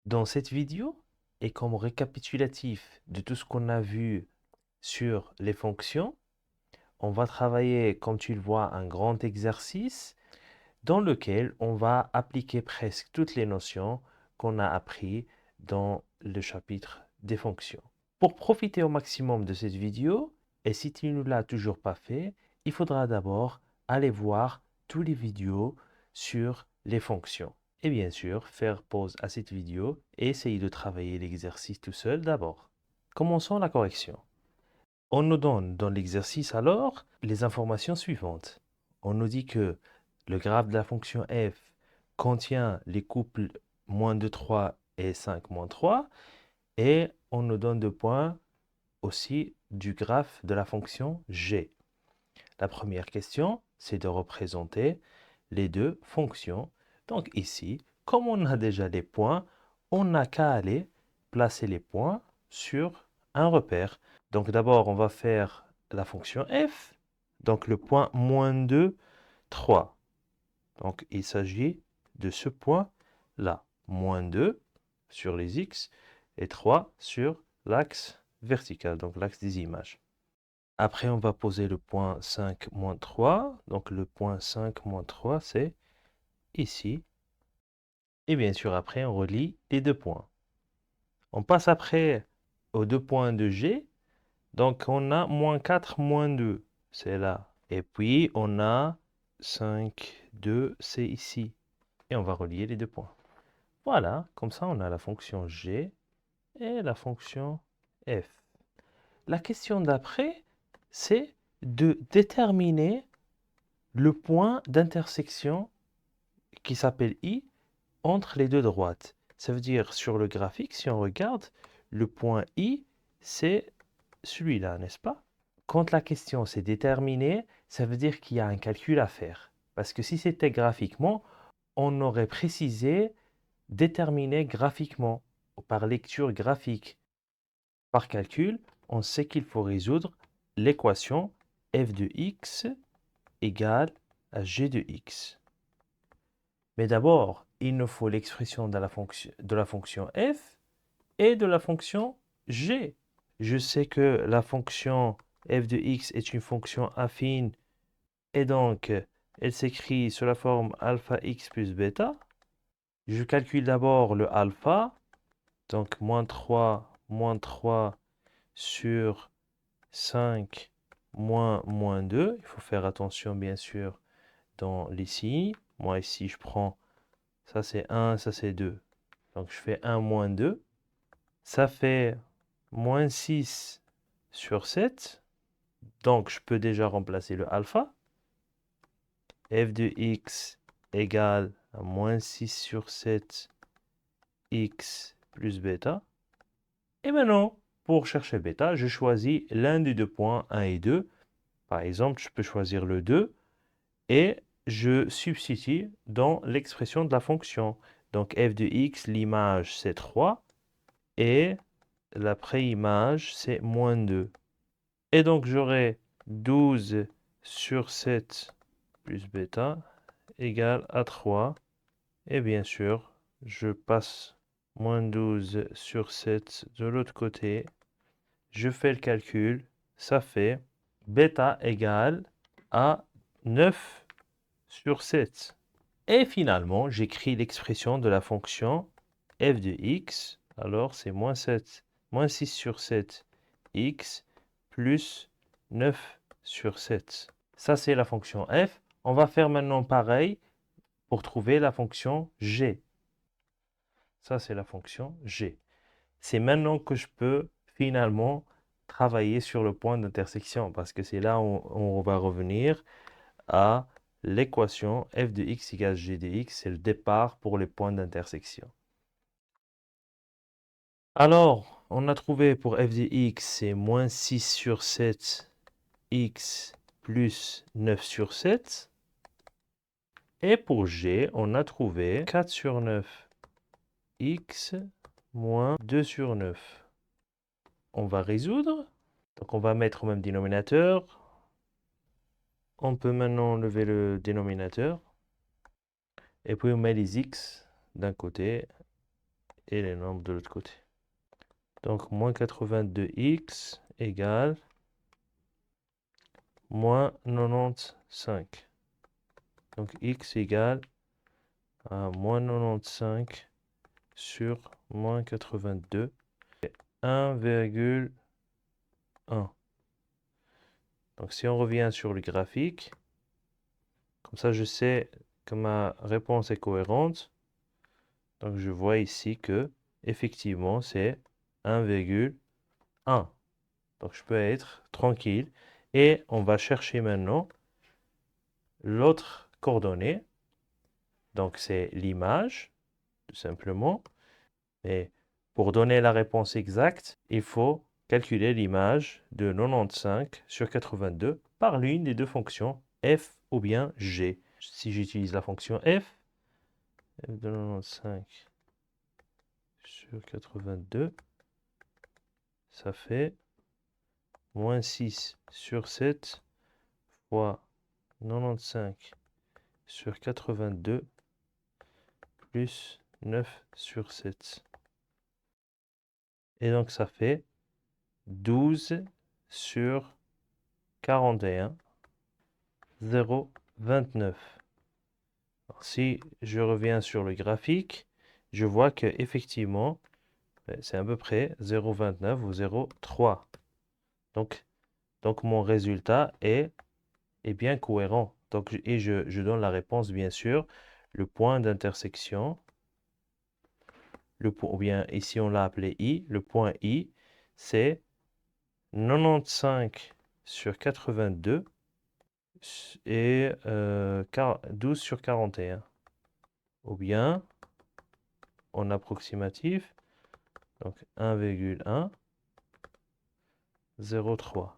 Dans cette vidéo, et comme récapitulatif de tout ce qu'on a vu sur les fonctions, on va travailler, comme tu le vois, un grand exercice dans lequel on va appliquer presque toutes les notions qu'on a apprises dans le chapitre des fonctions. Pour profiter au maximum de cette vidéo, et si tu ne l'as toujours pas fait, il faudra d'abord aller voir toutes les vidéos sur les fonctions. Et bien sûr, faire pause à cette vidéo et essayer de travailler l'exercice tout seul d'abord. Commençons la correction. On nous donne dans l'exercice alors les informations suivantes. On nous dit que le graphe de la fonction f contient les couples moins de 3 et 5 moins 3 et on nous donne 2 points aussi du graphe de la fonction g. La première question, c'est de représenter les deux fonctions. Donc ici, comme on a déjà les points, on n'a qu'à aller placer les points sur un repère. Donc d'abord, on va faire la fonction f. Donc le point moins 2, 3. Donc il s'agit de ce point-là. Moins 2 sur les x et 3 sur l'axe vertical, donc l'axe des images. Après, on va poser le point 5 moins 3. Donc le point 5 moins 3, c'est ici. Et bien sûr, après, on relie les 2 points. On passe après aux 2 points de G. Donc on a moins 4, moins 2. C'est là. Et puis, on a 5, 2, c'est ici. Et on va relier les 2 points. Voilà, comme ça, on a la fonction G et la fonction F. La question d'après, c'est de déterminer le point d'intersection qui s'appelle I entre les deux droites. Ça veut dire sur le graphique, si on regarde, le point I, c'est celui-là, n'est-ce pas? Quand la question c'est déterminer, ça veut dire qu'il y a un calcul à faire. Parce que si c'était graphiquement, on aurait précisé déterminer graphiquement, ou par lecture graphique. Par calcul, on sait qu'il faut résoudre l'équation f de x égale à g de x. Mais d'abord, il nous faut l'expression de la fonction f et de la fonction g. Je sais que la fonction f de x est une fonction affine et donc elle s'écrit sous la forme alpha x plus bêta. Je calcule d'abord le alpha, donc moins 3 sur 5 moins 2. Il faut faire attention bien sûr dans les signes. Moi ici je prends, ça c'est 1, ça c'est 2. Donc je fais 1 moins 2. Ça fait moins 6 sur 7. Donc je peux déjà remplacer le alpha. F de x égale à moins 6 sur 7 x plus bêta. Et maintenant, pour chercher bêta, je choisis l'un des 2 points, 1 et 2. Par exemple, je peux choisir le 2 et je substitue dans l'expression de la fonction. Donc f de x, l'image c'est 3 et la préimage c'est moins 2. Et donc j'aurai 12 sur 7 plus bêta égale à 3. Et bien sûr, je passe moins 12 sur 7 de l'autre côté. Je fais le calcul. Ça fait bêta égale à 9 sur 7. Et finalement, j'écris l'expression de la fonction f de x. Alors, c'est moins 6 sur 7 x plus 9 sur 7. Ça, c'est la fonction f. On va faire maintenant pareil pour trouver la fonction g. Ça, c'est la fonction g. C'est maintenant que je peux finalement travailler sur le point d'intersection parce que c'est là où on va revenir à l'équation f de x égale g de x. C'est le départ pour les points d'intersection. Alors, on a trouvé pour f de x, c'est moins 6 sur 7 x plus 9 sur 7. Et pour g, on a trouvé 4 sur 9 x moins 2 sur 9. On va résoudre. Donc on va mettre au même dénominateur. On peut maintenant enlever le dénominateur. Et puis on met les x d'un côté et les nombres de l'autre côté. Donc, moins 82x égale moins 95. Donc, x égale à moins 95 sur moins 82, 1,1. Donc, si on revient sur le graphique, comme ça, je sais que ma réponse est cohérente. Donc, je vois ici que, effectivement, c'est 1,1. Donc, je peux être tranquille. Et on va chercher maintenant l'autre coordonnée. Donc, c'est l'image, tout simplement. Et pour donner la réponse exacte, il faut calculer l'image de 95 sur 82 par l'une des deux fonctions f ou bien g. Si j'utilise la fonction f de 95 sur 82, ça fait moins 6 sur 7 fois 95 sur 82 plus 9 sur 7. Et donc ça fait 12 sur 41, 0,29. Si je reviens sur le graphique, je vois que effectivement, c'est à peu près 0,29 ou 0,3. Donc mon résultat est bien cohérent. Donc, et je donne la réponse, bien sûr, le point d'intersection, ou bien ici on l'a appelé I, le point I, c'est 95 sur 82 et 12 sur 41. Ou bien, en approximatif, donc 1,1, 0,3.